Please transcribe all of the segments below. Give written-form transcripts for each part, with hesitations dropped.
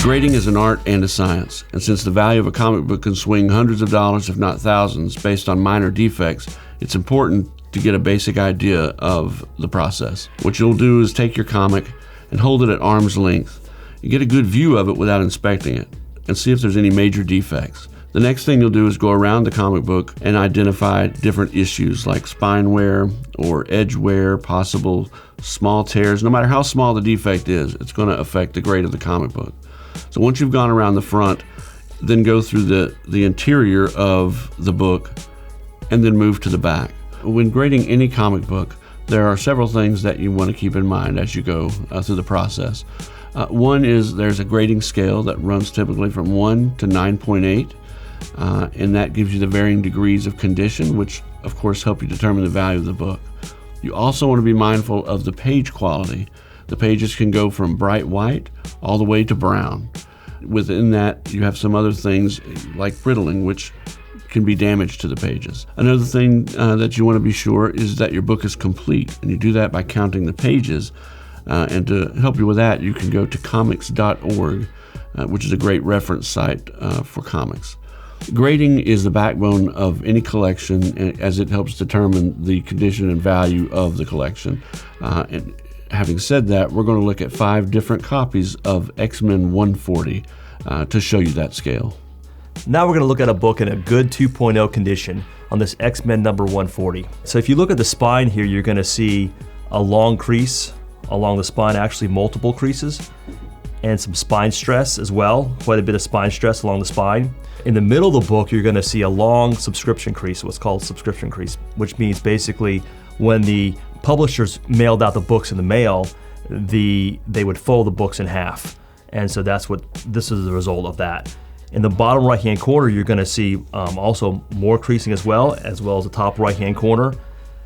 Grading is an art and a science, and since the value of a comic book can swing hundreds of dollars, if not thousands, based on minor defects, it's important to get a basic idea of the process. What you'll do is take your comic and hold it at arm's length. You get a good view of it without inspecting it, and see if there's any major defects. The next thing you'll do is go around the comic book and identify different issues like spine wear or edge wear, possible small tears. No matter how small the defect is, it's going to affect the grade of the comic book. So once you've gone around the front, then go through the interior of the book and then move to the back. When grading any comic book, there are several things that you want to keep in mind as you go through the process. One is there's a grading scale that runs typically from 1 to 9.8, and that gives you the varying degrees of condition, which of course help you determine the value of the book. You also want to be mindful of the page quality. The pages can go from bright white all the way to brown. Within that, you have some other things like brittling, which can be damage to the pages. Another thing that you want to be sure is that your book is complete, and you do that by counting the pages. And to help you with that, you can go to comics.org, which is a great reference site for comics. Grading is the backbone of any collection, as it helps determine the condition and value of the collection. And having said that, we're going to look at 5 different copies of X-Men 140 to show you that scale. Now we're going to look at a book in a good 2.0 condition on this X-Men number 140. So if you look at the spine here, you're going to see a long crease along the spine, actually multiple creases, and some spine stress as well, quite a bit of spine stress along the spine. In the middle of the book, you're going to see a long subscription crease, what's called subscription crease, which means basically when the publishers mailed out the books in the mail, they would fold the books in half. And so this is the result of that. In the bottom right-hand corner, you're going to see also more creasing as well as the top right-hand corner.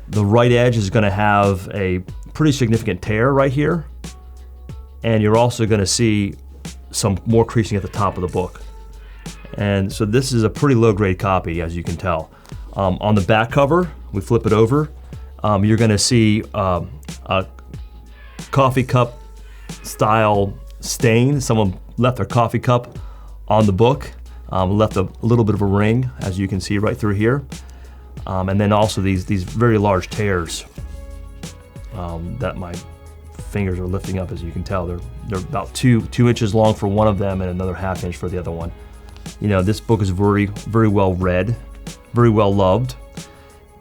The right edge is going to have a pretty significant tear right here. And you're also going to see some more creasing at the top of the book. And so this is a pretty low-grade copy, as you can tell. On the back cover, we flip it over, you're going to see a coffee cup style stain. Someone left their coffee cup on the book, left a little bit of a ring, as you can see right through here. And then also these very large tears that my fingers are lifting up, as you can tell. They're about 2 inches long for one of them and another ½ inch for the other one. You know, this book is very, very well read, very well loved.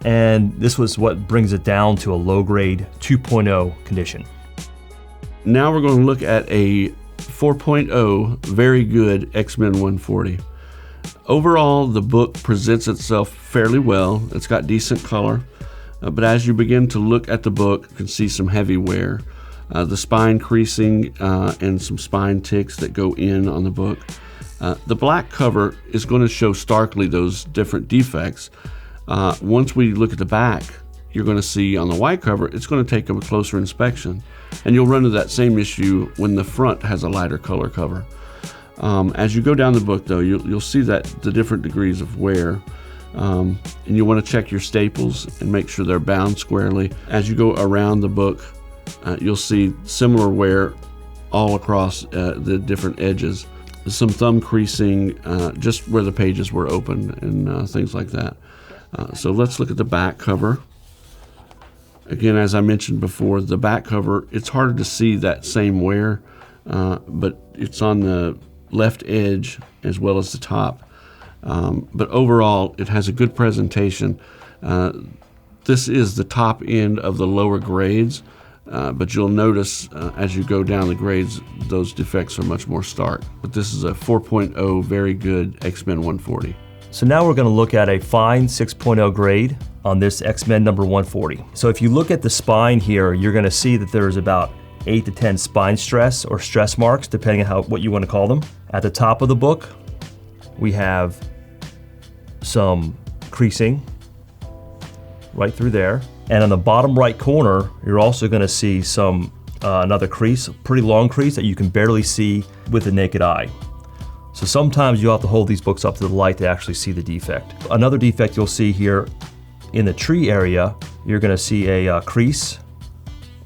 And this was what brings it down to a low-grade 2.0 condition. Now we're going to look at a 4.0 very good X-Men 140. Overall, the book presents itself fairly well. It's got decent color, but as you begin to look at the book, you can see some heavy wear. The spine creasing and some spine ticks that go in on the book. The black cover is going to show starkly those different defects. Once we look at the back, you're going to see on the white cover, it's going to take a closer inspection. And you'll run into that same issue when the front has a lighter color cover. As you go down the book, though, you'll see that the different degrees of wear. And you want to check your staples and make sure they're bound squarely. As you go around the book, you'll see similar wear all across the different edges. Some thumb creasing just where the pages were open and things like that. So let's look at the back cover. Again, as I mentioned before, the back cover, it's harder to see that same wear, but it's on the left edge as well as the top. But overall, it has a good presentation. This is the top end of the lower grades, but you'll notice as you go down the grades, those defects are much more stark. But this is a 4.0 very good X-Men 140. So now we're going to look at a fine 6.0 grade on this X-Men number 140. So if you look at the spine here, you're going to see that there's about 8 to 10 spine stress or stress marks, depending on what you want to call them. At the top of the book, we have some creasing right through there. And on the bottom right corner, you're also going to see some another crease, a pretty long crease that you can barely see with the naked eye. So sometimes you have to hold these books up to the light to actually see the defect. Another defect you'll see here in the tree area, you're going to see a crease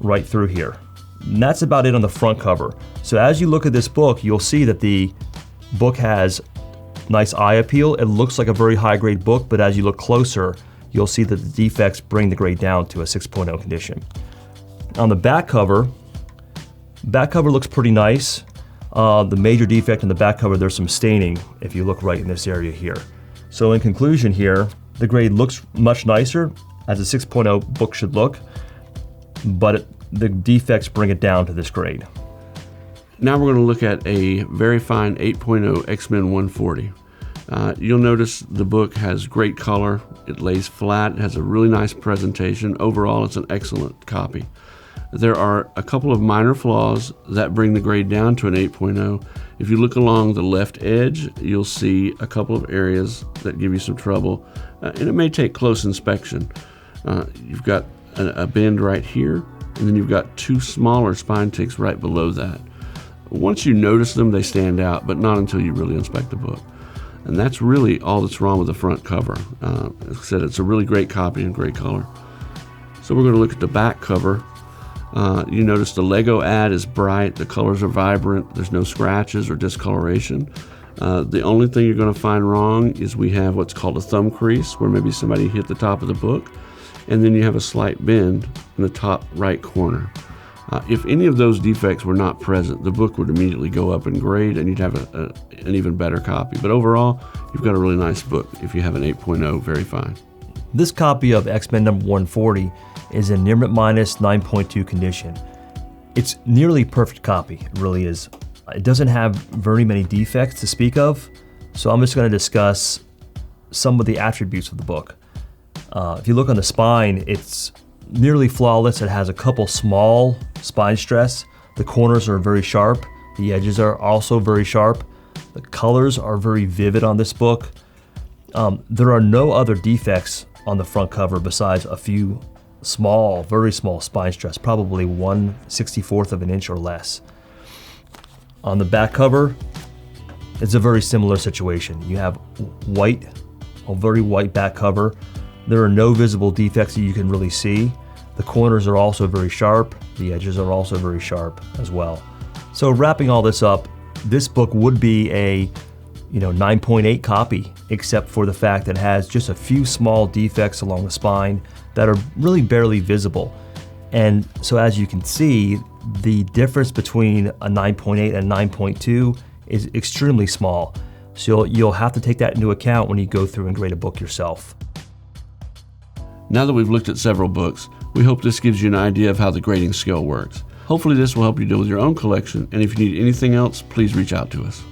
right through here. And that's about it on the front cover. So as you look at this book, you'll see that the book has nice eye appeal. It looks like a very high grade book, but as you look closer, you'll see that the defects bring the grade down to a 6.0 condition. On the back cover looks pretty nice. The major defect in the back cover, there's some staining if you look right in this area here. So in conclusion here, the grade looks much nicer as a 6.0 book should look, but the defects bring it down to this grade. Now we're going to look at a very fine 8.0 X-Men 140. You'll notice the book has great color, it lays flat, it has a really nice presentation. Overall, it's an excellent copy. There are a couple of minor flaws that bring the grade down to an 8.0. If you look along the left edge, you'll see a couple of areas that give you some trouble, and it may take close inspection. You've got a bend right here, and then you've got two smaller spine ticks right below that. Once you notice them, they stand out, but not until you really inspect the book. And that's really all that's wrong with the front cover. As I said, it's a really great copy and great color. So we're going to look at the back cover. You notice the Lego ad is bright, the colors are vibrant, there's no scratches or discoloration. The only thing you're going to find wrong is we have what's called a thumb crease, where maybe somebody hit the top of the book, and then you have a slight bend in the top right corner. If any of those defects were not present, the book would immediately go up in grade and you'd have an even better copy. But overall, you've got a really nice book if you have an 8.0, very fine. This copy of X-Men number 140 is in near minus 9.2 condition. It's nearly perfect copy, it really is. It doesn't have very many defects to speak of, so I'm just going to discuss some of the attributes of the book. If you look on the spine, it's nearly flawless. It has a couple small spine stress. The corners are very sharp. The edges are also very sharp. The colors are very vivid on this book. There are no other defects on the front cover besides a few small, very small spine stress, probably 1/64 of an inch or less. On the back cover, it's a very similar situation. You have a very white back cover. There are no visible defects that you can really see. The corners are also very sharp. The edges are also very sharp as well. So wrapping all this up, this book would be a 9.8 copy, except for the fact that it has just a few small defects along the spine that are really barely visible. And so as you can see, the difference between a 9.8 and 9.2 is extremely small. So you'll have to take that into account when you go through and grade a book yourself. Now that we've looked at several books, we hope this gives you an idea of how the grading scale works. Hopefully this will help you deal with your own collection, and if you need anything else, please reach out to us.